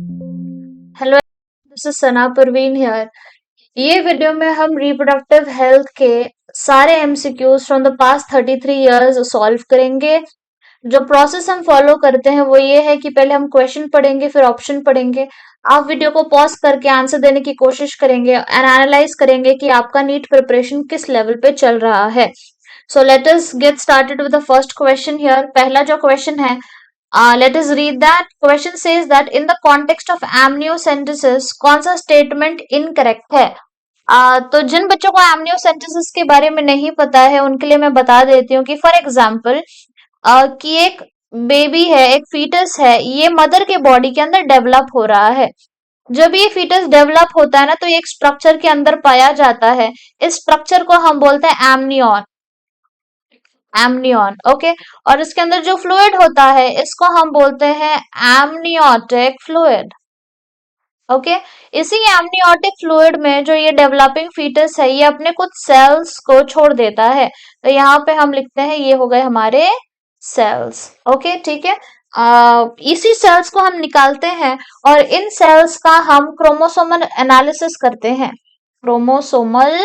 Hello, this is Sana Parveen here. ये video में हम रिप्रोडक्टिव हेल्थ के सारे MCQs from the past 33 years solve करेंगे। जो प्रोसेस हम फॉलो करते हैं वो ये है कि पहले हम क्वेश्चन पढ़ेंगे, फिर ऑप्शन पढ़ेंगे। आप वीडियो को पॉज करके आंसर देने की कोशिश करेंगे एंड एनालाइज करेंगे कि आपका नीट प्रिपरेशन किस लेवल पे चल रहा है। सो let us get started with the first question here. पहला जो क्वेश्चन है, let us read that question says that in the context of amniocentesis कौन सा स्टेटमेंट इनकरेक्ट है। तो जिन बच्चों को amniocentesis के बारे में नहीं पता है उनके लिए मैं बता देती हूँ कि फॉर एग्जाम्पल कि एक बेबी है, एक फीटस है, ये मदर के बॉडी के अंदर डेवलप हो रहा है। जब ये फीटस डेवलप होता है ना तो ये एक स्ट्रक्चर के अंदर पाया जाता है। इस स्ट्रक्चर को हम बोलते हैं एमनियन। Amnion, okay. और इसके अंदर जो फ्लूइड होता है इसको हम बोलते हैं एमनियोटिक फ्लूइड, ओके। इसी एमनियोटिक फ्लूइड में जो ये डेवलपिंग फीटस है ये अपने कुछ सेल्स को छोड़ देता है। तो यहाँ पे हम लिखते हैं ये हो गए हमारे सेल्स, ओके, ठीक है। इसी सेल्स को हम निकालते हैं और इन सेल्स का हम क्रोमोसोमल एनालिसिस करते हैं। क्रोमोसोमल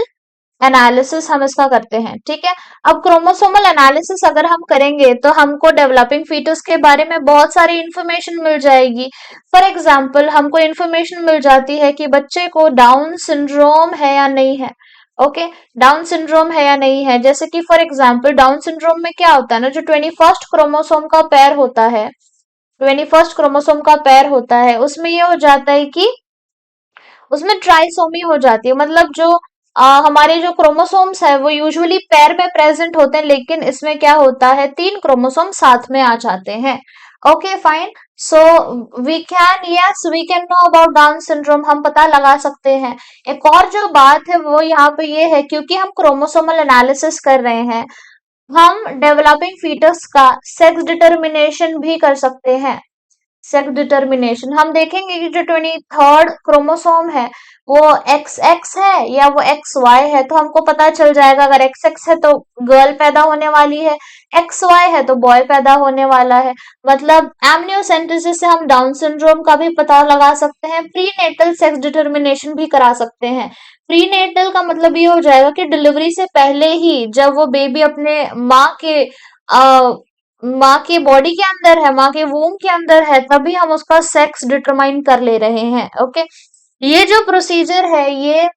एनालिसिस हम इसका करते हैं, ठीक है। अब क्रोमोसोमल एनालिसिस अगर हम करेंगे तो हमको डेवलपिंग फीटस के बारे में बहुत सारी इंफॉर्मेशन मिल जाएगी। फॉर एग्जाम्पल हमको इंफॉर्मेशन मिल जाती है कि बच्चे को डाउन सिंड्रोम है या नहीं है, ओके। डाउन सिंड्रोम है या नहीं है, जैसे कि फॉर एग्जाम्पल डाउन सिंड्रोम में क्या होता है ना, जो 21st क्रोमोसोम का पेयर होता है, 21st क्रोमोसोम का पेयर होता है, उसमें ये हो जाता है कि उसमें ट्राइसोमी हो जाती है। मतलब जो हमारे जो क्रोमोसोम्स है वो यूजुअली पेयर में प्रेजेंट होते हैं, लेकिन इसमें क्या होता है, 3 क्रोमोसोम साथ में आ जाते हैं। Okay fine. So we can know about Down syndrome, हम पता लगा सकते हैं। एक और जो बात है वो यहाँ पे ये है, क्योंकि हम क्रोमोसोमल एनालिसिस कर रहे हैं, हम डेवलपिंग फीटस का सेक्स डिटर्मिनेशन भी कर सकते हैं। सेक्स डिटर्मिनेशन हम देखेंगे कि जो 23rd क्रोमोसोम है वो एक्स एक्स है या वो एक्स वाई है, तो हमको पता चल जाएगा अगर एक्स एक्स है तो गर्ल पैदा होने वाली है, एक्स वाई है तो बॉय पैदा होने वाला है। मतलब एमनियोसेंटेसिस से हम डाउन सिंड्रोम का भी पता लगा सकते हैं, प्रीनेटल सेक्स डिटर्मिनेशन भी करा सकते हैं। प्रीनेटल का मतलब ये हो जाएगा कि डिलीवरी से पहले ही जब वो बेबी अपने माँ के बॉडी के अंदर है, माँ के वूम के अंदर है, तभी हम उसका सेक्स डिटरमाइन कर ले रहे हैं, ओके। ये जो प्रोसीजर है ये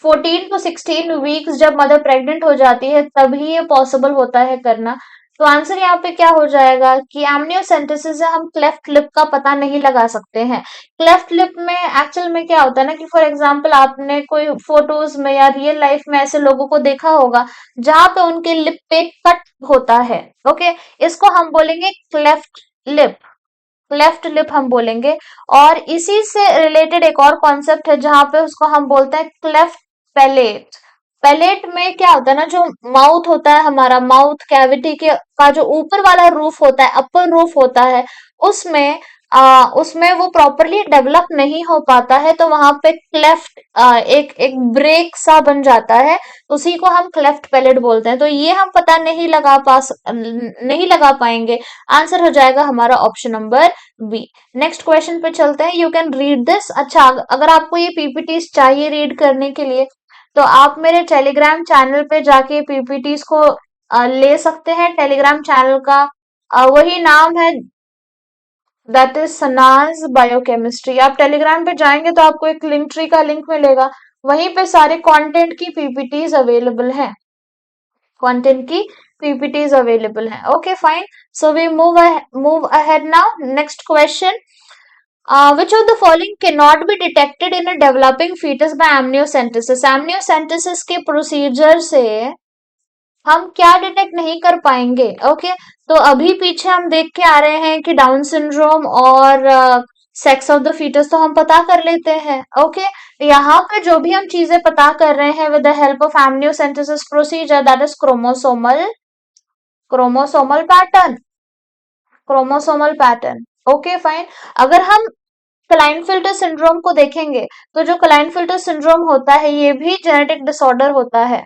14 टू 16 वीक्स जब मदर प्रेग्नेंट हो जाती है तभी ये पॉसिबल होता है करना। तो आंसर यहाँ पे क्या हो जाएगा कि एमनियोसेंटेसिस से हम क्लेफ्ट लिप का पता नहीं लगा सकते हैं। क्लेफ्ट लिप में एक्चुअल में क्या होता है ना कि फॉर एग्जांपल आपने कोई फोटोज में या रियल लाइफ में ऐसे लोगों को देखा होगा जहां पे उनके लिप पे कट होता है, ओके। इसको हम बोलेंगे क्लेफ्ट लिप, क्लेफ्ट लिप हम बोलेंगे। और इसी से रिलेटेड एक और कॉन्सेप्ट है जहां पे उसको हम बोलते हैं क्लेफ्ट पैलेट। पैलेट में क्या होता है ना, जो माउथ होता है, हमारा माउथ कैविटी के का जो ऊपर वाला रूफ होता है, अपर रूफ होता है, उसमें उसमें वो प्रॉपरली डेवलप नहीं हो पाता है, तो वहां पे क्लेफ्ट एक एक ब्रेक सा बन जाता है, उसी को हम क्लेफ्ट पैलेट बोलते हैं। तो ये हम पता नहीं लगा पाएंगे। आंसर हो जाएगा हमारा option number B. Next question पे चलते हैं। You can read this. अच्छा, अगर आपको ये पीपीटीज चाहिए रीड करने के लिए तो आप मेरे टेलीग्राम चैनल पे जाके पीपीटीज को ले सकते हैं। टेलीग्राम चैनल का वही नाम है, दैट इज सनाज बायोकेमिस्ट्री। आप टेलीग्राम पे जाएंगे तो आपको एक लिंक ट्री का लिंक मिलेगा, वहीं पे सारे कंटेंट की पीपीटीज अवेलेबल हैं, कंटेंट की पीपीटीज अवेलेबल हैं। Okay fine. So we move ahead now. Next question, which of the following cannot be detected in a developing fetus by amniocentesis? amniocentesis के प्रोसीजर से हम क्या डिटेक्ट नहीं कर पाएंगे, ओके। तो अभी पीछे हम देख के आ रहे हैं कि डाउन सिंड्रोम और सेक्स ऑफ द फीटस तो हम पता कर लेते हैं, ओके। यहाँ पे जो भी हम चीजें पता कर रहे हैं with the help of amniocentesis procedure, that is chromosomal pattern, chromosomal pattern, okay fine. अगर हम क्लाइनफिल्टर सिंड्रोम को देखेंगे तो जो क्लाइनफिल्टर सिंड्रोम होता है ये भी जेनेटिक डिसऑर्डर होता है,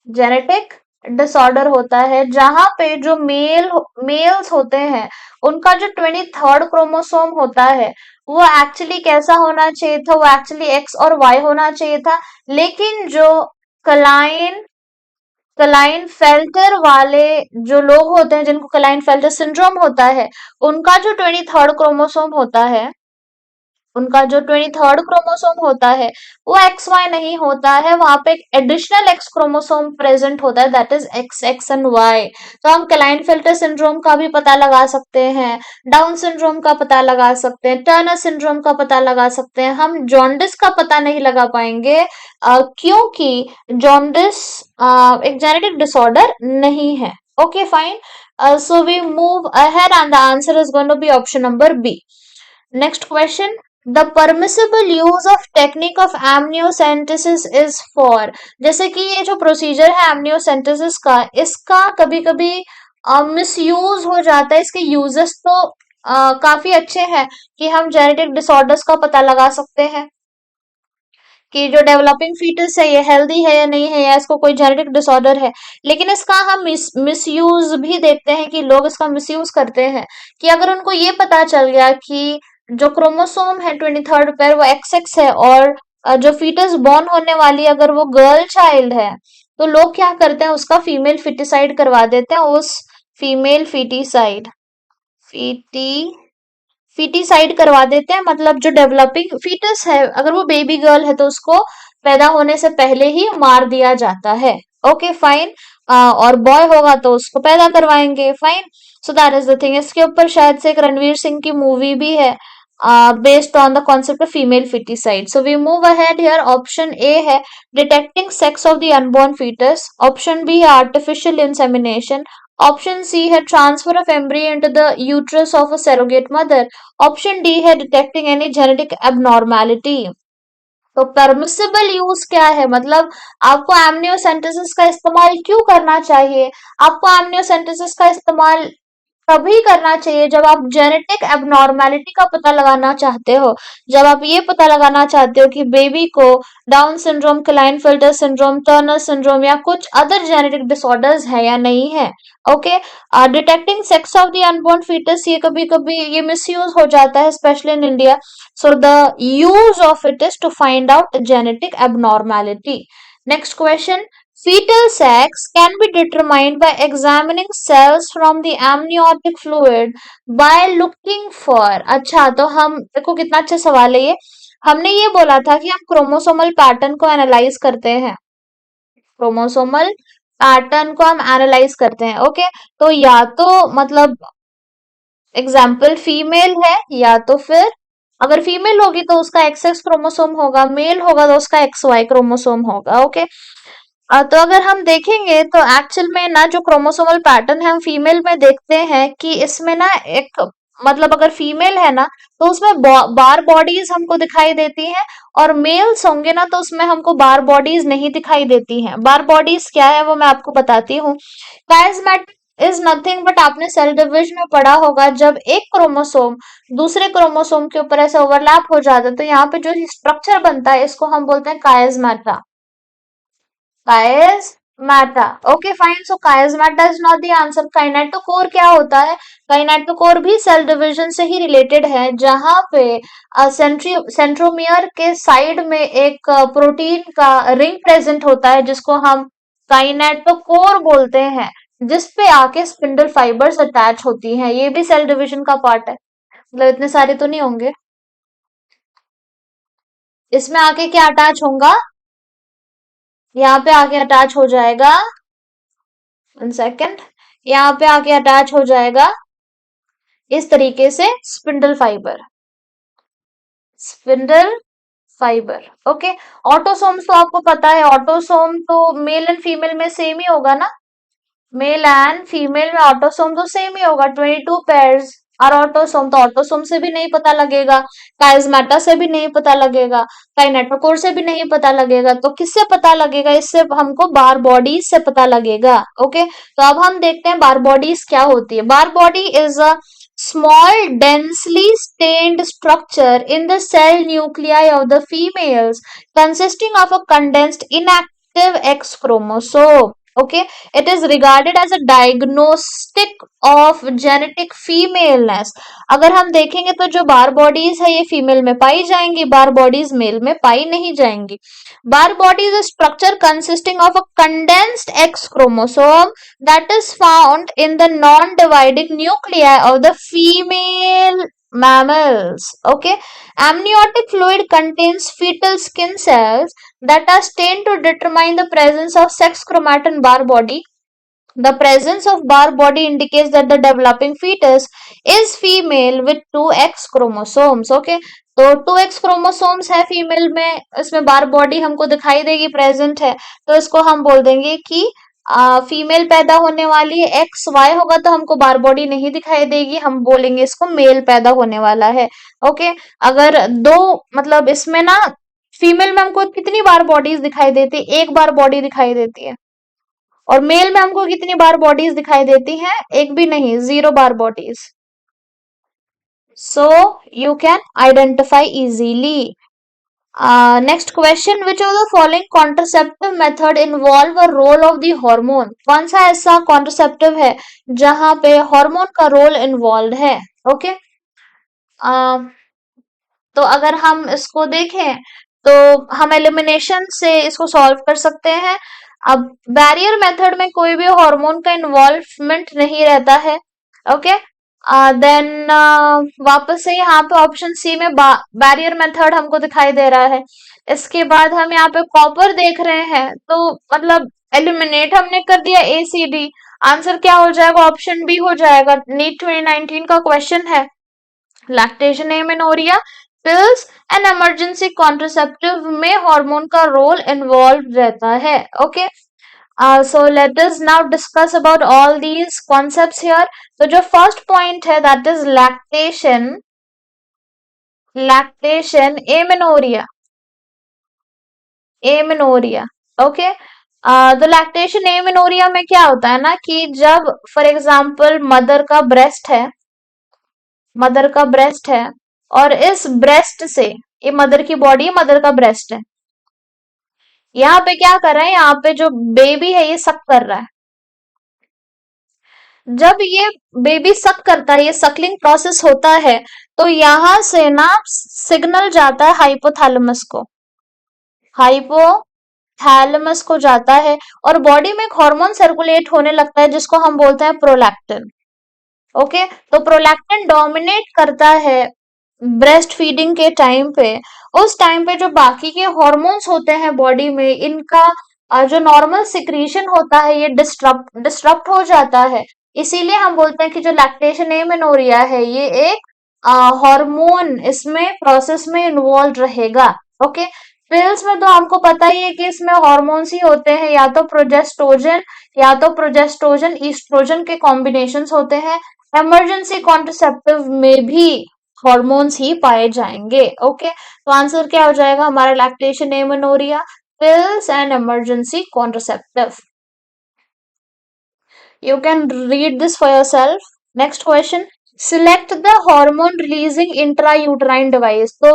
जेनेटिक डिसऑर्डर होता है, जहां पे जो मेल्स होते हैं उनका जो 23rd क्रोमोसोम होता है वो एक्चुअली कैसा होना चाहिए था, वो एक्चुअली एक्स और वाई होना चाहिए था। लेकिन जो क्लाइन क्लाइन फेल्टर वाले जो लोग होते हैं, जिनको क्लाइन फेल्टर सिंड्रोम होता है, उनका जो 23rd क्रोमोसोम होता है, उनका जो 23rd क्रोमोसोम होता है, वो एक्स वाई नहीं होता है, वहां पे एक एडिशनल एक्स क्रोमोसोम प्रेजेंट होता है, that is X X and Y. तो हम क्लाइनफेल्टर सिंड्रोम का भी पता लगा सकते हैं, डाउन सिंड्रोम का पता लगा सकते हैं, टर्नर सिंड्रोम का पता लगा सकते हैं। हम जॉन्डिस का पता नहीं लगा पाएंगे, क्योंकि जॉन्डिस एक जेनेटिक डिसऑर्डर नहीं है। Okay fine, so we move ahead and the answer is going to be option number B. Next question. The permissible use of technique of amniocentesis is for, जैसे कि ये जो प्रोसीजर है amniocentesis का, इसका कभी कभी मिसयूज हो जाता है। इसके यूजेस तो काफी अच्छे हैं कि हम जेनेटिक डिसऑर्डर्स का पता लगा सकते हैं कि जो डेवलपिंग फीटस है ये हेल्दी है या नहीं है, या इसको कोई जेनेटिक डिसऑर्डर है। लेकिन इसका हम मिसयूज भी देखते हैं कि लोग इसका मिसयूज करते हैं, कि अगर उनको ये पता चल गया कि जो क्रोमोसोम है 23rd पेयर वो एक्स एक्स है, और जो फीटस बॉर्न होने वाली अगर वो गर्ल चाइल्ड है, तो लोग क्या करते हैं, उसका फीमेल फिटिसाइड करवा देते हैं। उस फीमेल फिटिसाइड फीटी फीटिसाइड करवा देते हैं, मतलब जो डेवलपिंग फीटस है, अगर वो बेबी गर्ल है तो उसको पैदा होने से पहले ही मार दिया जाता है। ओके फाइन, और बॉय होगा तो उसको पैदा करवाएंगे। Fine, so that is the thing. इसके ऊपर शायद से एक रणवीर सिंह की मूवी भी है based on the concept of female foeticide. So we move ahead here. Option A है detecting sex of the unborn foetus, option B है आर्टिफिशियल इंसेमिनेशन, ऑप्शन सी है transfer of embryo into the uterus of a surrogate mother, option D है detecting any genetic abnormality. तो permissible use क्या है, मतलब आपको amniocentesis का इस्तेमाल क्यों करना चाहिए? आपको एमनियोसेंटेसिस का इस्तेमाल तभी करना चाहिए जब आप जेनेटिक एबनॉर्मेलिटी का पता लगाना चाहते हो, जब आप ये पता लगाना चाहते हो कि बेबी को Down syndrome, Klinefelter syndrome, Turner syndrome या कुछ अदर जेनेटिक डिसऑर्डर्स है या नहीं है। Okay, detecting sex of the unborn foetus, ये कभी कभी ये मिसयूज हो जाता है specially in India. So the use of it is to find out genetic abnormality. Next question. Fetal sex can be determined by examining cells from the amniotic fluid by looking for। अच्छा, तो हम देखो कितना अच्छा सवाल है ये। हमने ये बोला था कि हम क्रोमोसोमल पैटर्न को एनालाइज करते हैं, क्रोमोसोमल पैटर्न को हम एनालाइज करते हैं। ओके, तो या तो मतलब एग्जाम्पल फीमेल है, या तो फिर अगर फीमेल होगी तो उसका एक्स एक्स क्रोमोसोम होगा, मेल होगा तो उसका एक्स वाई क्रोमोसोम होगा। ओके, तो अगर हम देखेंगे तो एक्चुअल में ना जो क्रोमोसोमल पैटर्न है हम फीमेल में देखते हैं कि इसमें ना एक मतलब अगर फीमेल है ना तो उसमें बार बॉडीज हमको दिखाई देती हैं, और मेल्स होंगे ना तो उसमें हमको बार बॉडीज नहीं दिखाई देती हैं। बार बॉडीज क्या है वो मैं आपको बताती हूँ। काइस्मेटिक इज नथिंग बट, आपने सेल डिविजन में पढ़ा होगा, जब एक क्रोमोसोम दूसरे क्रोमोसोम के ऊपर ऐसे ओवरलैप हो जाता है तो यहाँ पे जो स्ट्रक्चर बनता है इसको हम बोलते हैं chiasmata. Chiasmata. Okay fine, so chiasmata is not the answer. Kinetochore क्या होता है? काइनेटोकोर भी सेल डिवीजन से ही रिलेटेड है, जहां पे सेंट्रोमियर के साइड में एक प्रोटीन का रिंग प्रेजेंट होता है जिसको हम काइनेटोकोर बोलते हैं, जिसपे आके स्पिंडल फाइबर्स अटैच होती हैं। ये भी सेल डिवीजन का पार्ट है, मतलब इतने सारे तो नहीं होंगे। इसमें आके क्या अटैच होगा? यहाँ पे आके अटैच हो जाएगा, 1 सेकेंड, यहाँ पे आके अटैच हो जाएगा इस तरीके से spindle fibre, spindle fibre. Okay, autosomes तो आपको पता है, ऑटोसोम तो मेल एंड फीमेल में सेम ही होगा ना, मेल एंड फीमेल में ऑटोसोम तो सेम ही होगा, 22 पेयर्स और ऑटोसोम, तो ऑटोसोम से भी नहीं पता लगेगा, काइस्मेटा से भी नहीं पता लगेगा, काइनेटोकोर से भी नहीं पता लगेगा, तो किससे पता लगेगा? इससे हमको बार बॉडीज से पता लगेगा। ओके, तो अब हम देखते हैं बार बॉडीज क्या होती है। Barr body is a small densely stained structure in the cell nuclei of the females consisting of a condensed inactive X chromosome। Okay, it is regarded as a diagnostic of genetic femaleness. अगर हम देखेंगे तो जो बार bodies है ये female में पाई जाएंगी, बार bodies mail में पाई नहीं जाएंगी. बार body is a structure consisting of a condensed X chromosome that is found in the non-dividing nuclei of the female mammals. Okay, amniotic fluid contains fetal skin cells that are stained to determine the presence of sex chromatin bar body. The presence of bar body indicates that the developing fetus is female with 2X chromosomes. Okay, तो 2X chromosomes है female में, इसमें बार body हमको दिखाई देगी, present है, तो इसको हम बोल देंगे कि फीमेल पैदा होने वाली है. एक्स वाई होगा तो हमको बार बॉडी नहीं दिखाई देगी, हम बोलेंगे इसको मेल पैदा होने वाला है. ओके, अगर दो मतलब इसमें ना फीमेल में हमको कितनी बार बॉडीज दिखाई देती है, एक बार बॉडी दिखाई देती है, और मेल में हमको कितनी बार बॉडीज दिखाई देती हैं, एक भी नहीं, 0 Barr bodies. So you can identify easily. Next question, which of the following contraceptive method involve a role of the hormone. कौन सा ऐसा कॉन्ट्रासेप्टिव है जहां पे हार्मोन का रोल इन्वॉल्व है. ओके, तो अगर हम इसको देखें तो हम एलिमिनेशन से इसको सॉल्व कर सकते हैं. अब बैरियर मेथड में कोई भी हार्मोन का इन्वॉल्वमेंट नहीं रहता है. ओके, देन वापस से यहाँ पे ऑप्शन सी में बैरियर मेथड हमको दिखाई दे रहा है. इसके बाद हम यहाँ पे कॉपर देख रहे हैं, तो मतलब एलिमिनेट हमने कर दिया ACD. आंसर क्या हो जाएगा, ऑप्शन बी हो जाएगा. नीट 2019 का क्वेश्चन है. Lactation amenorrhoea pills and emergency contraceptive में हार्मोन का रोल इन्वॉल्व रहता है. Okay, so let us now discuss about all these concepts here. तो जो फर्स्ट पॉइंट है that is lactation, lactation amenorrhoea, amenorrhoea. Okay, तो लैक्टेशन एमेनोरिया में क्या होता है ना कि जब फॉर एग्जांपल मदर का ब्रेस्ट है, मदर का ब्रेस्ट है, और इस ब्रेस्ट से, ये मदर की बॉडी, मदर का ब्रेस्ट है, यहाँ पे क्या कर रहा है, यहाँ पे जो बेबी है ये सक कर रहा है. जब ये बेबी सक करता है, ये सकलिंग प्रोसेस होता है, तो यहां से ना सिग्नल जाता है हाइपोथैलेमस को, हाइपोथैलेमस को जाता है, और बॉडी में एक हार्मोन सर्कुलेट होने लगता है जिसको हम बोलते हैं प्रोलैक्टिन. ओके, तो प्रोलैक्टिन डोमिनेट करता है ब्रेस्ट फीडिंग के टाइम पे. उस टाइम पे जो बाकी के हॉर्मोन्स होते हैं बॉडी में, इनका जो नॉर्मल सिक्रीशन होता है ये डिस्टरप्ट हो जाता है. इसीलिए हम बोलते हैं कि जो लैक्टेशन एमेनोरिया है ये एक हार्मोन इसमें प्रोसेस में इन्वॉल्व रहेगा. ओके, पिल्स में तो हमको पता ही है कि इसमें हॉर्मोन्स ही होते हैं, या तो प्रोजेस्टोजन, या तो प्रोजेस्टोजन ईस्ट्रोजन के कॉम्बिनेशंस होते हैं. इमरजेंसी कॉन्ट्रासेप्टिव में भी हॉर्मोन्स ही पाए जाएंगे. ओके, तो आंसर क्या हो जाएगा हमारा, lactation amenorrhoea, pills and emergency contraceptive. You can read this for yourself. Next question. Select the hormone releasing intrauterine device. तो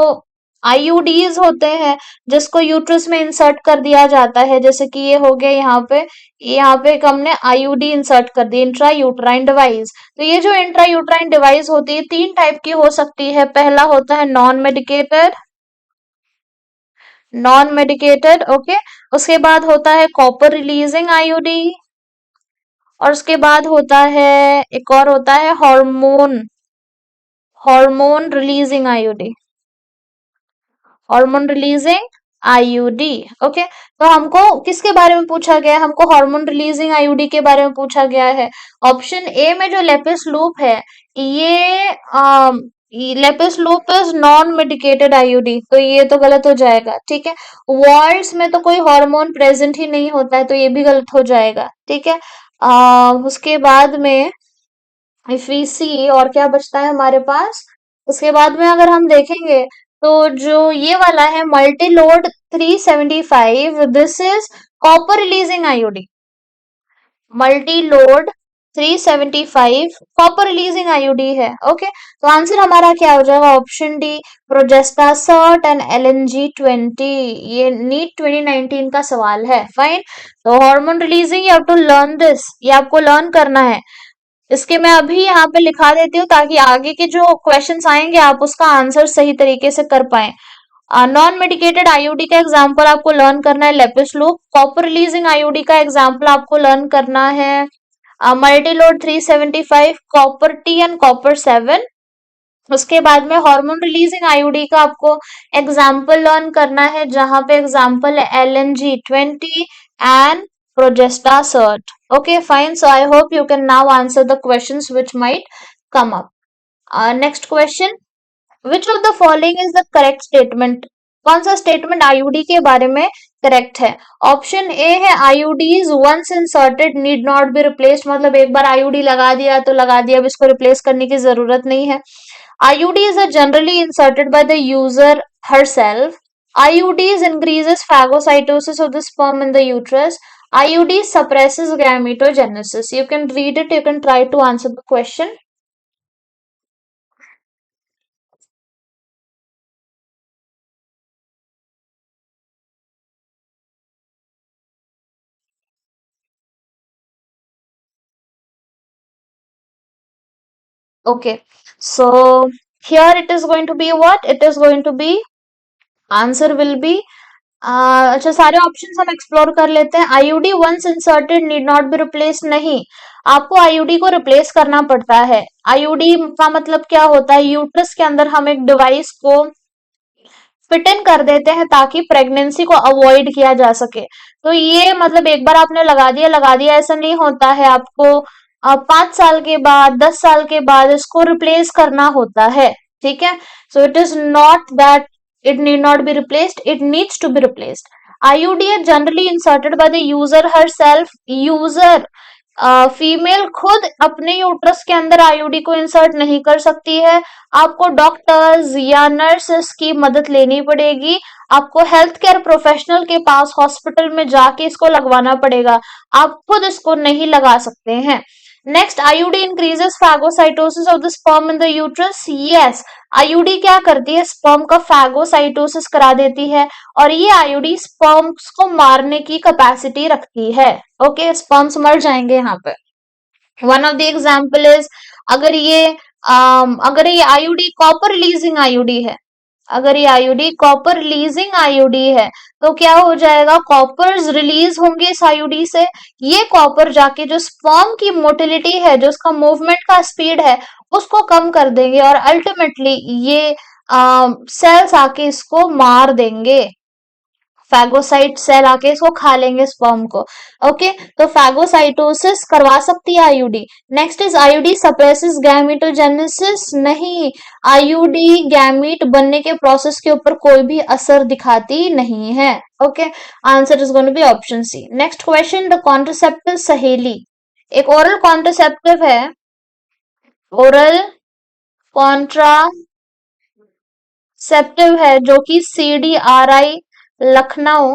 IUDs होते हैं जिसको यूट्रस में इंसर्ट कर दिया जाता है, जैसे कि ये हो गया यहाँ पे हमने IUD इंसर्ट कर दी, इंट्रा यूट्राइन डिवाइस. तो ये जो इंट्रा यूट्राइन डिवाइस होती है 3 टाइप की हो सकती है. पहला होता है non medicated, non medicated. Okay, उसके बाद होता है कॉपर रिलीजिंग IUD, और उसके बाद होता है एक और होता है hormone, hormone releasing IUD, hormone releasing IUD. Okay, तो हमको किसके बारे में पूछा गया है, हमको हार्मोन रिलीजिंग आईयूडी के बारे में पूछा गया है. ऑप्शन ए में जो लेपिस लूप है ये lapis loop is non medicated IUD, तो ये तो गलत हो जाएगा. ठीक है, वॉल्ट्स में तो कोई हार्मोन प्रेजेंट ही नहीं होता है, तो ये भी गलत हो जाएगा. ठीक है, उसके बाद में इफ वी सी और क्या बचता है हमारे पास, उसके बाद में अगर हम देखेंगे तो जो ये वाला है multiload 375, this is copper releasing IOD. Multiload 375 copper releasing IUD है। ओके, तो आंसर हमारा क्या हो जाएगा? Option D, Progestasert and LNG-20। ये नीट 2019 का सवाल है। फाइन, तो hormone releasing, you have to learn this, ये आपको लर्न करना है। इसके मैं अभी यहाँ पे लिखा देती हूँ ताकि आगे के जो क्वेश्चंस आएंगे आप उसका आंसर सही तरीके से कर पाए। नॉन मेडिकेटेड आईयूडी का एग्जांपल आपको लर्न करना है Lippes loop. Copper releasing IUD का एग्जांपल आपको लर्न करना है multiload 375, copper T and copper 7। उसके बाद में हार्मोन रिलीजिंग आईयूडी का आपको एग्जांपल लर्न करना है, जहां पे एग्जांपल है LNG-20 and Progestasert. Okay, fine. So I hope you can now answer the questions which might come up. Next question. Which of the following is the correct statement? कौन सा statement IUD के बारे में correct है? Option A है IUDs once inserted need not be replaced, मतलब एक बार IUD लगा दिया तो लगा दिया, अब इसको रिप्लेस करने की जरूरत नहीं है। IUDs are generally inserted by the user herself. IUDs increases phagocytosis of the sperm in the uterus. IUD suppresses gametogenesis. You can read it, you can try to answer the question. Okay, so here it is going to be what? It is going to be, answer will be अच्छा, सारे options हम explore कर लेते हैं। IUD once inserted need not be replace, नहीं, आपको IUD को replace करना पड़ता है। आईयूडी का मतलब क्या होता है? यूट्रस के अंदर हम एक डिवाइस को फिट इन कर देते हैं ताकि प्रेगनेंसी को अवॉइड किया जा सके। तो ये मतलब एक बार आपने लगा दिया ऐसा नहीं होता है, आपको 5 साल के बाद 10 साल के बाद इसको रिप्लेस करना होता है। ठीक है, so it is not that it need not be replaced, it needs to be replaced. IUD is generally inserted by the user herself. user female खुद अपने यूट्रस के अंदर आईयूडी को इंसर्ट नहीं कर सकती है, आपको डॉक्टर्स या नर्सेस की मदद लेनी पड़ेगी, आपको हेल्थ केयर प्रोफेशनल के पास हॉस्पिटल में जाके इसको लगवाना पड़ेगा, आप खुद इसको नहीं लगा सकते हैं। Next, IUD increases phagocytosis of the sperm in the uterus. Yes, IUD क्या करती है? स्पर्म का फैगोसाइटोसिस करा देती है और ये आईयूडी स्पर्म्स को मारने की कैपेसिटी रखती है। ओके, स्पर्म्स मर जाएंगे यहाँ पे। One of the example is, अगर ये आईयूडी कॉपर रिलीजिंग आईयूडी है, अगर ये आईयूडी कॉपर रिलीजिंग आईयूडी है तो क्या हो जाएगा? कॉपर्स रिलीज होंगे इस आईयूडी से, ये कॉपर जाके जो स्पर्म की मोटिलिटी है, जो उसका मूवमेंट का स्पीड है, उसको कम कर देंगे और अल्टीमेटली ये सेल्स आके इसको मार देंगे, फैगोसाइट सेल आके इसको खा लेंगे स्पर्म को। ओके, तो फैगोसाइटोसिस करवा सकती है IUD. Next is IUD suppresses gametogenesis, नहीं, आईयूडी गैमीट बनने के प्रोसेस के ऊपर कोई भी असर दिखाती नहीं है। Okay, answer is going to be option C. Next question, the contraceptive Saheli एक ओरल कॉन्ट्रासेप्टिव है, ओरल कॉन्ट्रासेप्टिव है जो कि CDRI लखनऊ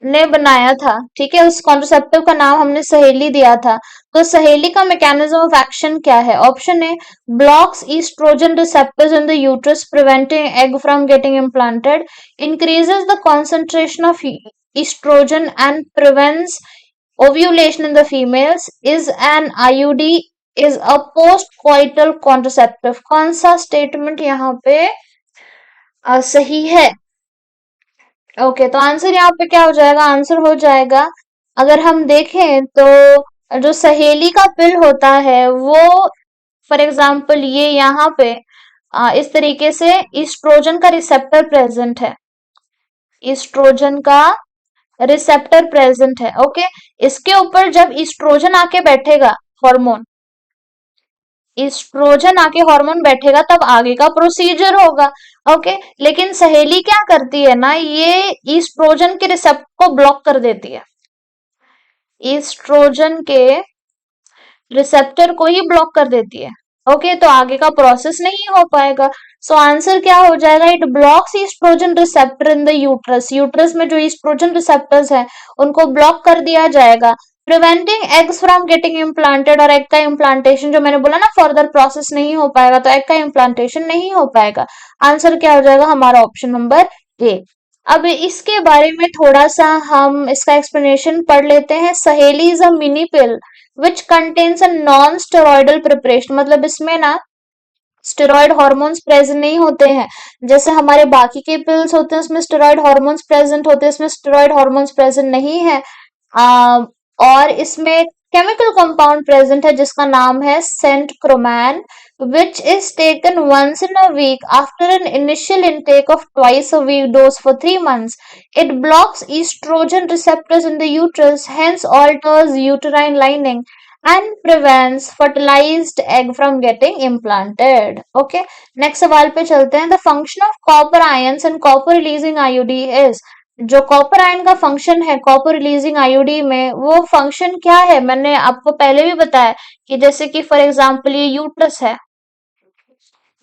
ने बनाया था। ठीक है, उस कॉन्ट्रासेप्टिव का नाम हमने सहेली दिया था। तो सहेली का मैकेनिज्म ऑफ एक्शन क्या है? Option A, blocks oestrogen receptors in the uterus preventing egg from getting implanted, increases the concentration of oestrogen and prevents ovulation in the females, is an IUD is a post coital contraceptive. कौन सा statement यहाँ पे सही है? Okay, तो answer यहाँ पे क्या हो जाएगा? आंसर हो जाएगा, अगर हम देखें तो जो सहेली का पिल होता है वो, फॉर एग्जाम्पल ये यहाँ पे इस तरीके से ईस्ट्रोजन का रिसेप्टर प्रेजेंट है, ईस्ट्रोजन का रिसेप्टर प्रेजेंट है। ओके, इसके ऊपर जब ईस्ट्रोजन आके बैठेगा, हार्मोन ईस्ट्रोजन आके हार्मोन बैठेगा तब आगे का प्रोसीजर होगा। ओके, लेकिन सहेली क्या करती है ना, ये ईस्ट्रोजन के रिसेप्टर को ब्लॉक कर देती है, ईस्ट्रोजन के रिसेप्टर को ही ब्लॉक कर देती है। ओके, तो आगे का प्रोसेस नहीं हो पाएगा। सो आंसर क्या हो जाएगा? It blocks oestrogen receptor in the uterus. Uterus में जो ईस्ट्रोजन रिसेप्टर्स है उनको ब्लॉक कर दिया जाएगा, preventing eggs from getting implanted, और एग का इम्प्लांटेशन जो मैंने बोला ना फर्दर प्रोसेस नहीं हो पाएगा, तो एग का इम्प्लांटेशन नहीं हो पाएगा। आंसर क्या हो जाएगा हमारा ऑप्शन नंबर ए। अब इसके बारे में थोड़ा सा हम इसका एक्सप्लेनेशन पढ़ लेते हैं। सहेली is a mini pill which contains a non steroidal preparation, मतलब इसमें ना स्टेरॉइड हॉर्मोन्स प्रेजेंट नहीं होते हैं, जैसे हमारे बाकी के पिल्स होते हैं उसमें स्टेरॉइड हॉर्मोन्स प्रेजेंट होते हैं, इसमें स्टेरॉइड हॉर्मोन्स प्रेजेंट नहीं है। और इसमें केमिकल कंपाउंड प्रेजेंट है जिसका नाम है सेंटक्रोमैन, which is taken once in a week after an initial intake of twice a week dose for 3 months. It blocks estrogen receptors in the uterus, hence alters uterine lining and prevents fertilized egg from getting implanted. Okay, next सवाल पे चलते हैं। The function of copper ions and copper releasing IUD is, जो copper ion का function है copper releasing IUD में, वो function क्या है मैंने आपको पहले भी बताया कि जैसे कि फॉर एग्जांपल ये यूट्रस है,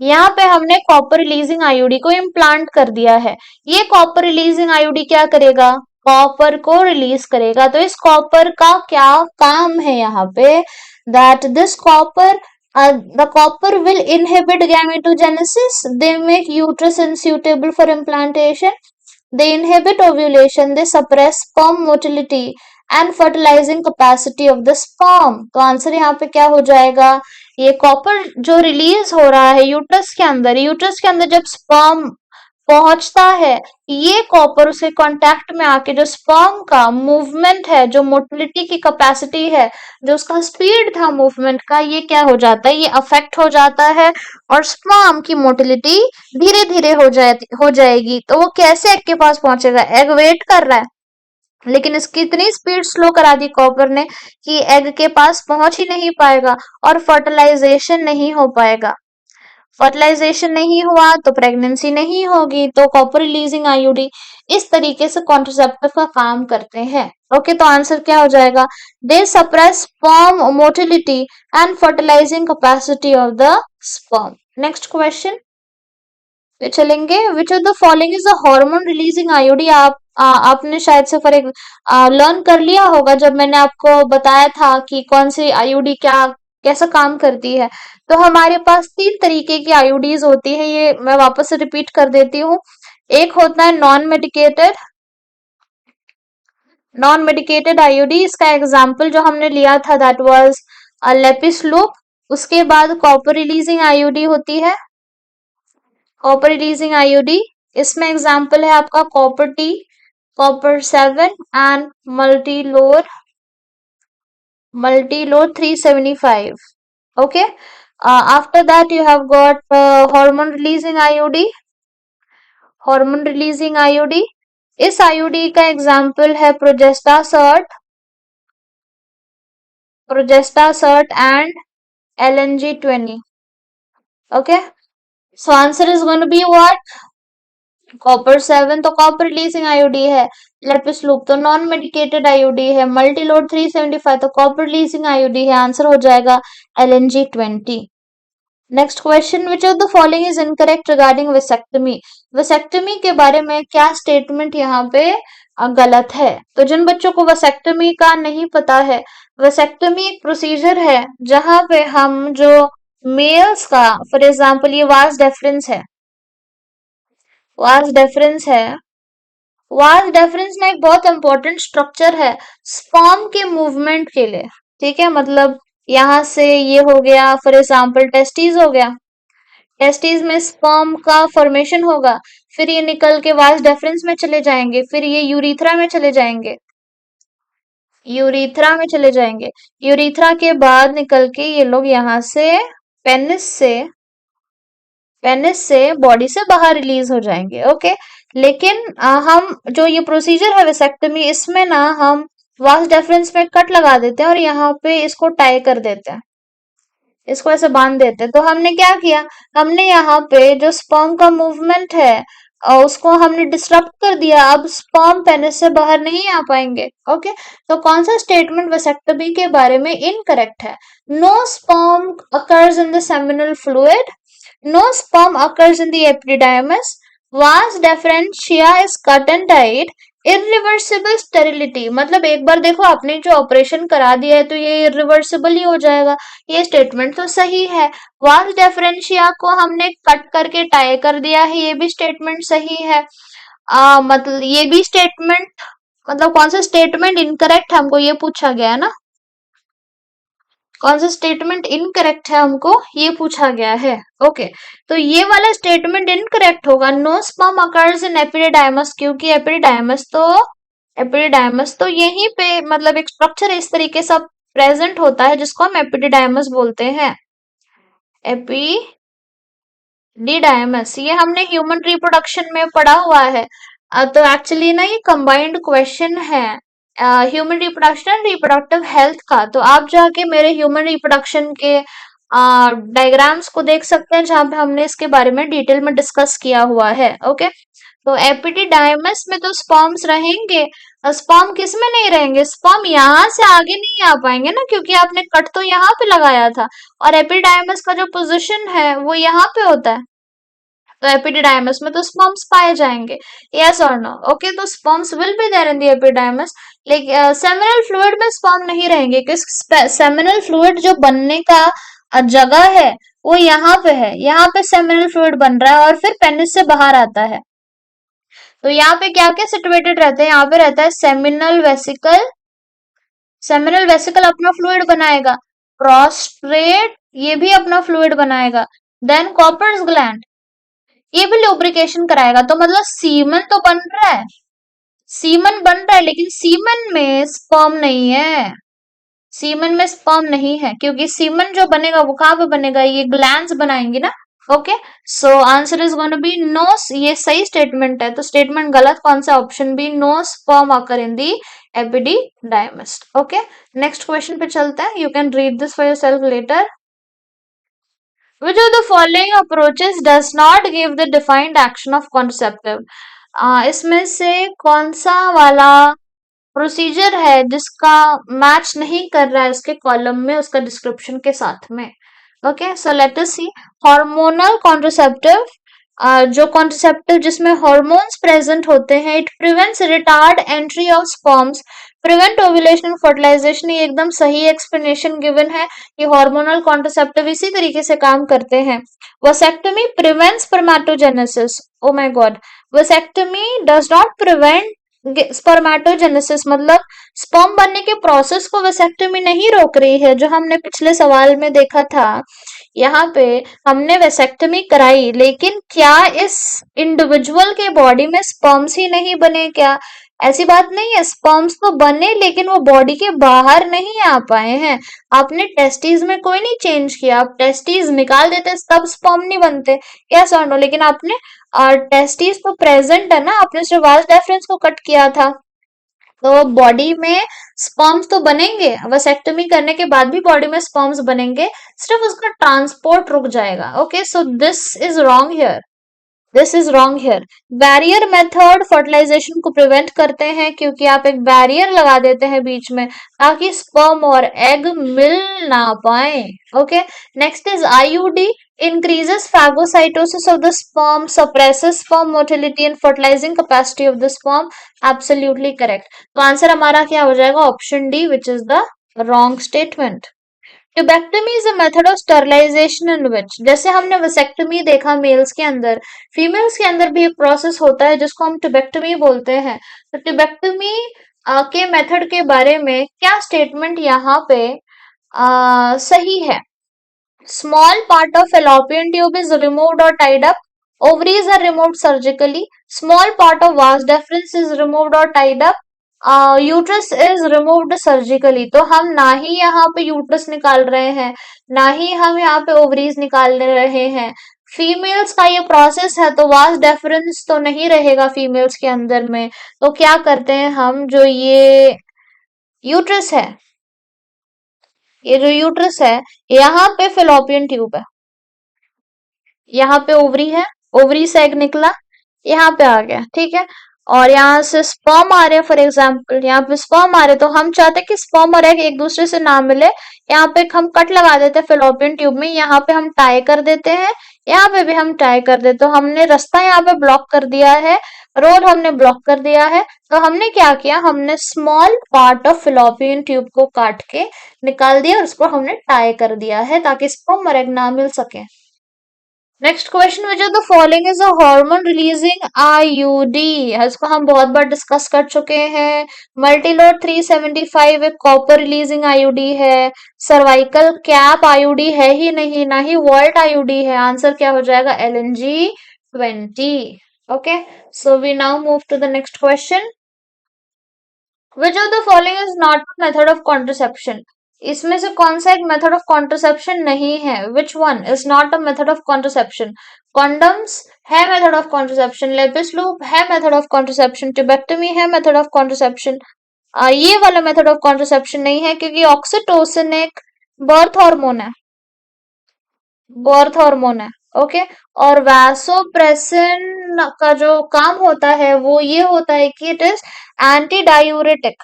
यहाँ पे हमने कॉपर रिलीजिंग आईयूडी को इम्प्लांट कर दिया है। ये कॉपर रिलीजिंग आईयूडी क्या करेगा, कॉपर को रिलीज करेगा। तो इस कॉपर का क्या काम है यहाँ पे, that this copper the copper will inhibit gametogenesis, they make uterus unsuitable for implantation, they inhibit ovulation, they suppress sperm motility and fertilizing capacity of the sperm। तो आंसर यहाँ पे क्या हो जाएगा, ये कॉपर जो रिलीज हो रहा है यूट्रस के अंदर, यूट्रस के अंदर जब स्पर्म पहुंचता है, ये कॉपर उसे कांटेक्ट में आके जो स्पर्म का मूवमेंट है, जो मोटिलिटी की कैपेसिटी है, जो उसका स्पीड था मूवमेंट का, ये क्या हो जाता है, ये अफेक्ट हो जाता है और स्पर्म की मोटिलिटी धीरे धीरे हो जाएगी। तो वो कैसे एग के पास पहुंचेगा, एग वेट कर रहा है लेकिन इसकी इतनी स्पीड स्लो करा दी कॉपर ने कि एग के पास पहुंच ही नहीं पाएगा और फर्टिलाइजेशन नहीं हो पाएगा। फर्टिलाइजेशन नहीं हुआ तो प्रेगनेंसी नहीं होगी। तो कॉपर रिलीजिंग आईयूडी इस तरीके से कॉन्ट्रासेप्टिव का काम करते हैं। ओके, तो आंसर क्या हो जाएगा, they suppress sperm motility and fertilising capacity of the sperm. Next question पे चलेंगे। Which of the following is a hormone releasing IUD. आपने शायद से फॉर एक लर्न कर लिया होगा जब मैंने आपको बताया था कि कौन सी आईयूडी क्या कैसा काम करती है। तो हमारे पास 3 तरीके की आईयूडीज होती है, ये मैं वापस से रिपीट कर देती हूँ। एक होता है नॉन मेडिकेटेड आईयूडी, इसका एग्जाम्पल जो हमने लिया था दैट वाज लेपिस लूप। उसके बाद कॉपर रिलीजिंग आईयूडी होती है, कॉपर रिलीजिंग आईयूडी, इसमें एग्जाम्पल है आपका copper T, copper 7 and multi-load 375. Okay, after that you have got hormone releasing IUD, hormone releasing IUD। इस आईयूडी का एग्जाम्पल है Progestasert and LNG-20। Okay, so answer is going to be what, copper 7 तो copper releasing IUD है, Lippes loop तो non medicated IUD है, multiload 375 तो copper releasing IUD है। Answer हो जाएगा LNG-20। Next question, which of the following is incorrect regarding vasectomy. Vasectomy के बारे में क्या स्टेटमेंट यहाँ पे गलत है। तो जिन बच्चों को वेसेक्टमी का नहीं पता है, वेसेक्टमी एक प्रोसीजर है जहां पे हम जो मेल्स का, फॉर एग्जांपल ये वास डेफरेंस है, वास डेफरेंस है, वास डेफरेंस ना एक बहुत इंपॉर्टेंट स्ट्रक्चर है स्पर्म के मूवमेंट के लिए। ठीक है, मतलब यहां से ये हो गया, फॉर एग्जांपल टेस्टिस हो गया, टेस्टिस में स्पर्म का फॉर्मेशन होगा, फिर ये निकल के वास डेफरेंस में चले जाएंगे, फिर ये यूरिथ्रा में चले जाएंगे, यूरिथ्रा में चले जाएंगे, यूरिथ्रा के बाद निकल के ये लोग यहाँ से पेनिस से बॉडी से बाहर रिलीज हो जाएंगे। ओके, लेकिन हम जो ये प्रोसीजर है वेसेक्टमी, इसमें ना हम वास डेफरेंस में कट लगा देते हैं और यहाँ पे इसको टाई कर देते हैं, इसको ऐसे बांध देते हैं। तो हमने क्या किया, हमने यहाँ पे जो स्पर्म का मूवमेंट है उसको हमने डिस्टर्ब कर दिया। अब स्पर्म पेनिस से बाहर नहीं आ पाएंगे। ओके, तो कौन सा स्टेटमेंट वेसेक्टमी के बारे में इनकरेक्ट है, no sperm occurs in the seminal fluid, no sperm occurs in the epididymis, vas deferentia is cut and tied, irreversible sterility मतलब एक बार देखो आपने जो ऑपरेशन करा दिया है तो ये इरिवर्सिबल ही हो जाएगा। ये स्टेटमेंट तो सही है। वास डेफरेंशिया को हमने कट करके टाई कर दिया है, ये भी स्टेटमेंट सही है। मतलब ये भी स्टेटमेंट, मतलब कौन सा स्टेटमेंट इनकरेक्ट हमको ये पूछा गया है ना, कौन सा स्टेटमेंट इनकरेक्ट है हमको ये पूछा गया है। ओके, तो ये वाला स्टेटमेंट इनकरेक्ट होगा। No sperm occurs in epididymis, क्योंकि एपिडिडाइमस तो यहीं पे मतलब एक स्ट्रक्चर इस तरीके से प्रेजेंट होता है जिसको हम एपिडिडाइमस बोलते हैं। एपिडिडाइमस ये हमने ह्यूमन रिप्रोडक्शन में पढ़ा हुआ है। तो एक्चुअली ना ये कंबाइंड क्वेश्चन है human reproduction and reproductive health का। तो आप जाके मेरे ह्यूमन रिप्रोडक्शन के डायग्राम्स को देख सकते हैं जहां पे हमने इसके बारे में डिटेल में डिस्कस किया हुआ है। ओके, तो एपिडिडाइमस में तो स्पर्म्स रहेंगे, स्पर्म किस में नहीं रहेंगे, स्पर्म यहाँ से आगे नहीं आ पाएंगे ना, क्योंकि आपने कट तो यहाँ पे लगाया था और एपिडाइमस का जो पोजीशन है वो यहाँ पे होता है। तो एपिडिडाइमस में तो स्पर्म्स पाए जाएंगे, यस और नो। ओके, तो sperms will be there in the epididymis, लेकिन सेमिनल फ्लूइड में स्पर्म नहीं रहेंगे क्योंकि सेमिनल फ्लूइड जो बनने का जगह है वो यहाँ पे है, यहाँ पे सेमिनल फ्लूइड बन रहा है और फिर पेनिस से बाहर आता है। तो यहाँ पे क्या क्या सिचुएटेड रहते हैं, यहाँ पे रहता है सेमिनल वेसिकल, सेमिनल वेसिकल अपना फ्लूइड बनाएगा, प्रोस्ट्रेट ये भी अपना फ्लूइड बनाएगा, देन कॉपर्स ग्लैंड ये भी लुब्रिकेशन कराएगा। तो मतलब सीमन तो बन रहा है, सीमन बन रहा है, लेकिन सीमन में स्पर्म नहीं है, सीमन में स्पर्म नहीं है, क्योंकि सीमन जो बनेगा वो कहाँ पे बनेगा, ये ग्लैंड्स बनाएंगे ना। Okay, so answer is gonna be no, ये सही स्टेटमेंट है। तो स्टेटमेंट गलत कौन सा, option B no sperm occur in the epididymis. Okay, next question पे चलते हैं, you can read this for yourself later. Which of the following approaches does not give the defined action of contraceptive? इसमें से कौन सा वाला procedure है जिसका मैच नहीं कर रहा है उसके कॉलम में उसका डिस्क्रिप्शन के साथ में। Okay, so let us see. Hormonal contraceptive, जो कॉन्ट्रासेप्टिव जिसमें हॉर्मोन्स प्रेजेंट होते हैं, it prevents retard entry of sperms, prevent ovulation fertilisation, ये एकदम सही एक्सप्लेनेशन गिवन है। ये हार्मोनल कॉन्ट्रासेप्टिव इसी तरीके से काम करते हैं। वसेक्टमी prevents spermatogenesis, oh my God, वसेक्टमी does not prevent spermatogenesis, मतलब स्पर्म बनने के प्रोसेस को वसेक्टमी नहीं रोक रही है, जो हमने पिछले सवाल में देखा था। यहाँ पे हमने वेसेक्टमी कराई, लेकिन क्या इस इंडिविजुअल के बॉडी में स्पर्म्स ही नहीं बने क्या? ऐसी बात नहीं है, स्पर्म्स तो बने लेकिन वो बॉडी के बाहर नहीं आ पाए हैं। आपने टेस्टिस में कोई नहीं चेंज किया, आप टेस्टिस निकाल देते तब स्पर्म नहीं बनते, यस और नो, लेकिन आपने टेस्टिस तो प्रेजेंट है ना, आपने सिर्फ वाल्व डेफरेंस को कट किया था। तो बॉडी में स्पर्म्स तो बनेंगे, वसेक्टमी करने के बाद भी बॉडी में स्पर्म्स बनेंगे, सिर्फ उसका ट्रांसपोर्ट रुक जाएगा। Okay, so this is wrong here, this is wrong here. Barrier method fertilisation को प्रिवेंट करते हैं, क्योंकि आप एक बैरियर लगा देते हैं बीच में ताकि स्पर्म और एग मिल ना पाए। Okay, next is IUD increases phagocytosis of the sperm, suppresses sperm motility and fertilizing capacity of the sperm, absolutely correct। तो आंसर हमारा क्या हो जाएगा, option D, which is the wrong statement। Tubectomy is a method of sterilisation in which, जैसे हमने vasectomy देखा mails के अंदर, फीमेल्स के अंदर भी एक प्रोसेस होता है जिसको हम ट्यूबेक्टमी बोलते हैं। तो ट्यूबेक्टमी के मेथड के बारे में क्या स्टेटमेंट यहाँ पे सही है? Small part of fallopian tube is removed or tied up. Ovaries are removed surgically. Small part of vas deferens is removed or tied up. Uterus is removed surgically. तो हम ना ही यहाँ पे यूट्रस निकाल रहे हैं, ना ही हम यहाँ पे ओवरीज निकाल रहे हैं। फीमेल्स का ये प्रोसेस है, तो वास डेफरेंस तो नहीं रहेगा फीमेल्स के अंदर में। तो क्या करते हैं हम, जो ये यूट्रस है, ये जो यूट्रस है, यहाँ पे फेलोपियन ट्यूब है, यहाँ पे ओवरी है, ओवरी से एग निकला, यहाँ पे आ गया, ठीक है, और यहाँ से स्पर्म आ रहे हैं, फॉर एग्जाम्पल यहाँ पे स्पर्म आ रहे, तो हम चाहते हैं कि स्पर्म और एग एक दूसरे से ना मिले, यहाँ पे हम कट लगा देते हैं फेलोपियन ट्यूब में, यहाँ पे हम टाई कर देते हैं, यहाँ पे भी हम टाई कर दे, तो हमने रास्ता यहाँ पे ब्लॉक कर दिया है, रोड हमने ब्लॉक कर दिया है। तो हमने क्या किया, हमने small part of fallopian tube को काट के निकाल दिया और उसको हमने टाई कर दिया है ताकि स्पर्म और एग ना मिल सके। Next question, which of the following is a hormone releasing IUD? इसको हम बहुत बार डिस्कस कर चुके हैं। मल्टीलोड 375 एक कॉपर रिलीजिंग आईयूडी है। सर्वाइकल कैप आईयूडी है ही नहीं, ना ही वॉल्ट आईयूडी है। आंसर क्या हो जाएगा, LNG-20। Okay, so we now move to the next question, which of the following is not a method of contraception? इसमें से कौन सा एक मेथड ऑफ कॉन्ट्रसेप्शन नहीं है? Which one is not a method of contraception? Condoms है method of contraception, Lippes loop है method of contraception, tubectomy है मेथड ऑफ कॉन्ट्रसेप्शन। ये वाला मेथड ऑफ कॉन्ट्रसेप्शन नहीं है क्योंकि ऑक्सीटोसिन एक बर्थ हार्मोन है, बर्थ हार्मोन है। ओके, और वैसोप्रेसिन का जो काम होता है वो ये होता है कि it is anti diuretic,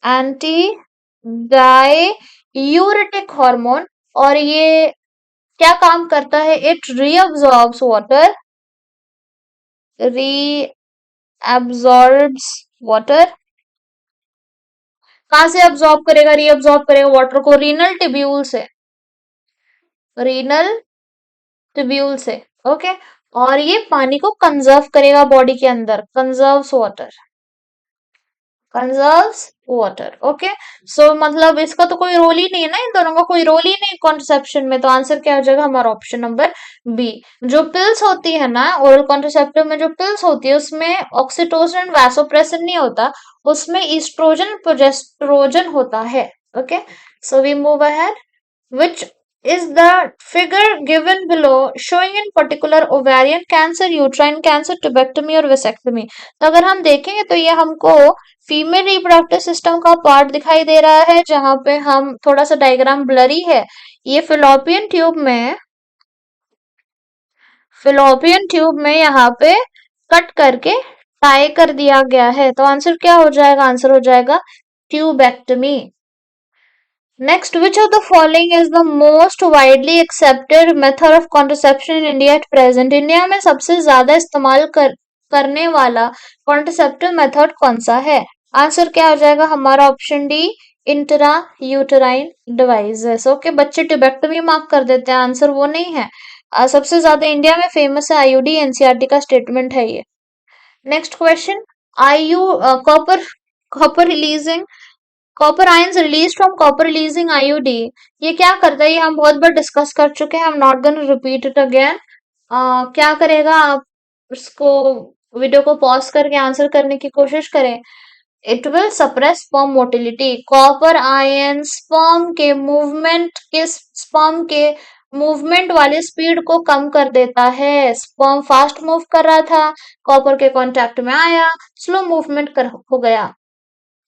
anti diuretic hormone. और ये क्या काम करता है, इट रीअब्सॉर्ब्स वाटर, रीअब्सॉर्ब्स वाटर। कहां से अब्सॉर्ब करेगा, रीअब्सॉर्ब करेगा वाटर को रीनल ट्यूब्यूल से, रीनल ट्यूब्यूल से। ओके, और ये पानी को कंजर्व करेगा बॉडी के अंदर, कंजर्व्स वाटर, कंजर्व्स वाटर। ओके, सो मतलब इसका तो कोई रोल ही नहीं है ना, इन दोनों का कोई रोल ही नहीं कॉन्ट्रसेप्शन में। तो आंसर क्या हो जाएगा हमारा, ऑप्शन नंबर बी। जो पिल्स होती है ना, ओरल कॉन्ट्रसेप्टिव में जो पिल्स होती है उसमें ऑक्सीटोसिन वैसोप्रेसिन नहीं होता, उसमें ईस्ट्रोजन प्रोजेस्टेरोन होता है। Okay, so we move ahead, which is the figure given below showing in particular ovarian cancer, uterine cancer, tubectomy और vasectomy? तो अगर हम देखेंगे तो ये हमको फीमेल रिप्रोडक्टिव सिस्टम का पार्ट दिखाई दे रहा है, जहां पे हम थोड़ा सा डायग्राम ब्लरी है। ये फिलोपियन ट्यूब में यहाँ पे कट करके टाई कर दिया गया है। तो आंसर क्या हो जाएगा, आंसर हो जाएगा tubectomy. Next, which of the following is the most widely accepted method of contraception in India at present? India में सबसे ज्यादा इस्तेमाल करने वाला कॉन्ट्रसेप्टिव मेथड कौन सा है? आंसर क्या हो जाएगा हमारा, option D, intra uterine devices. Okay, बच्चे ट्यूबेक्टमी मार्क कर देते हैं, आंसर वो नहीं है। सबसे ज्यादा इंडिया में फेमस है आईयूडी, एनसीईआरटी का स्टेटमेंट है ये। Next question, IU copper copper releasing copper ions release from copper releasing IUD, ये क्या करता है, ये हम बहुत बार डिस्कस कर चुके हैं, I am not gonna repeat it again. क्या करेगा, आप इसको वीडियो को पॉज करके आंसर करने की कोशिश करें। It will suppress sperm motility, copper ion sperm के मूवमेंट वाली स्पीड को कम कर देता है। स्पर्म फास्ट मूव कर रहा था, कॉपर के कांटेक्ट में आया, स्लो मूवमेंट हो गया।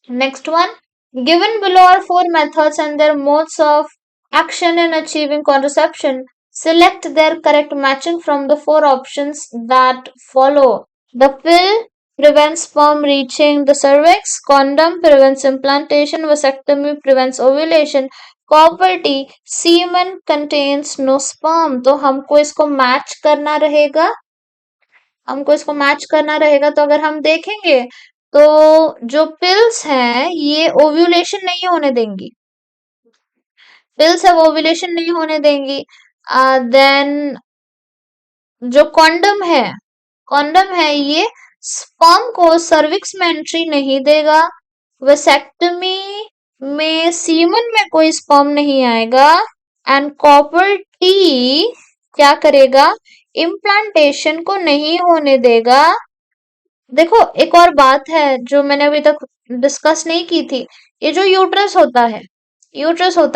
Next one, given below are four methods and their modes of action in achieving contraception. Select their correct matching from the four options that follow. The pill prevents sperm reaching the cervix. Condom prevents implantation. Vasectomy prevents ovulation. Copper T, semen contains no sperm. तो हमको इसको match करना रहेगा, तो अगर हम देखेंगे तो जो पिल्स हैं ये ओव्यूलेशन नहीं होने देंगी, पिल्स है वो ओव्यूलेशन नहीं होने देंगी। देन जो कॉन्डम है ये स्पर्म को सर्विक्स में एंट्री नहीं देगा। वेसेक्टमी में सीमन में कोई स्पर्म नहीं आएगा। एंड कॉपर टी क्या करेगा, इम्प्लांटेशन को नहीं होने देगा। देखो एक और बात है जो मैंने अभी तक डिस्कस नहीं की थी, ये जो यूट्रस होता है,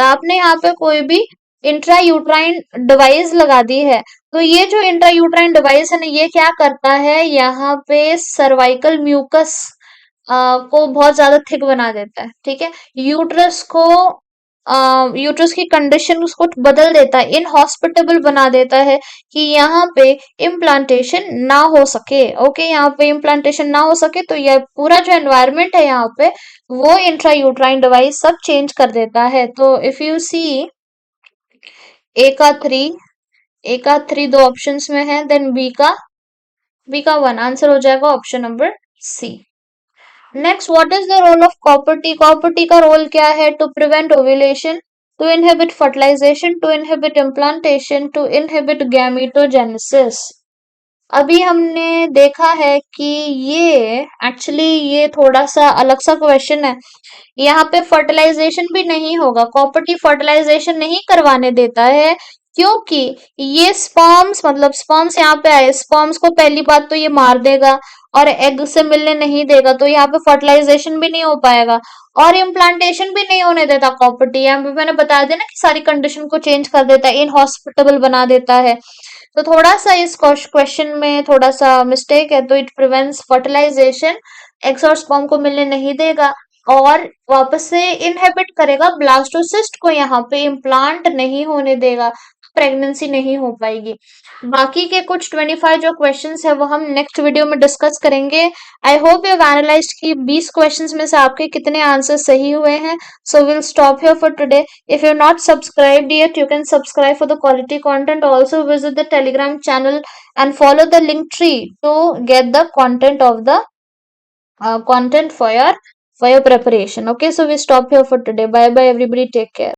आपने यहाँ पे कोई भी इंट्रा यूट्राइन डिवाइस लगा दी है, तो ये जो इंट्रा यूट्राइन डिवाइस है ना, ये क्या करता है, यहाँ पे सर्वाइकल म्यूकस को बहुत ज्यादा थिक बना देता है। ठीक है, यूट्रस की कंडीशन उसको बदल देता है, इनहॉस्पिटेबल बना देता है कि यहाँ पे इम्प्लांटेशन ना हो सके। ओके, यहाँ पे इम्प्लांटेशन ना हो सके, तो यह पूरा जो एनवायरमेंट है यहाँ पे वो इंट्रा यूट्राइन डिवाइस सब चेंज कर देता है। तो इफ यू सी A का 3, ए का 3 दो ऑप्शंस में है, देन बी का 1 आंसर हो जाएगा option number C. Next, what is the role of copper T? Copper T का रोल क्या है? To prevent ovulation, to inhibit fertilisation, to inhibit implantation, to inhibit gametogenesis. अभी हमने देखा है कि ये एक्चुअली ये थोड़ा सा अलग सा क्वेश्चन है। यहाँ पे फर्टिलाइजेशन भी नहीं होगा, कॉपर टी फर्टिलाइजेशन नहीं करवाने देता है, क्योंकि ये स्पर्म्स मतलब स्पर्म्स यहाँ पे आए, स्पर्म्स को पहली बात तो ये मार देगा और एग से मिलने नहीं देगा, तो यहाँ पे फर्टिलाइजेशन भी नहीं हो पाएगा और इम्प्लांटेशन भी नहीं होने देता कॉपर टी। यहाँ पे मैंने बता दिया ना कि सारी कंडीशन को चेंज कर देता है, इनहॉस्पिटेबल बना देता है। तो थोड़ा सा इस क्वेश्चन में थोड़ा सा मिस्टेक है, तो इट प्रिवेंट्स फर्टिलाइजेशन, एग्स और स्पर्म को मिलने नहीं देगा और वापस से इनहेबिट करेगा ब्लास्टोसिस्ट को, यहाँ पे इम्प्लांट नहीं होने देगा, प्रेगनेंसी नहीं हो पाएगी। बाकी के कुछ 25 जो क्वेश्चंस है वो हम नेक्स्ट वीडियो में डिस्कस करेंगे। I hope you have analysed कि 20 क्वेश्चंस में से आपके कितने आंसर सही हुए हैं। So will stop here for today. If you are not subscribed yet, you can subscribe for the quality content. Also visit the Telegram channel and follow the link tree to get the content of the content for your preparation. Okay, so we stop here for today. Bye bye everybody, take care.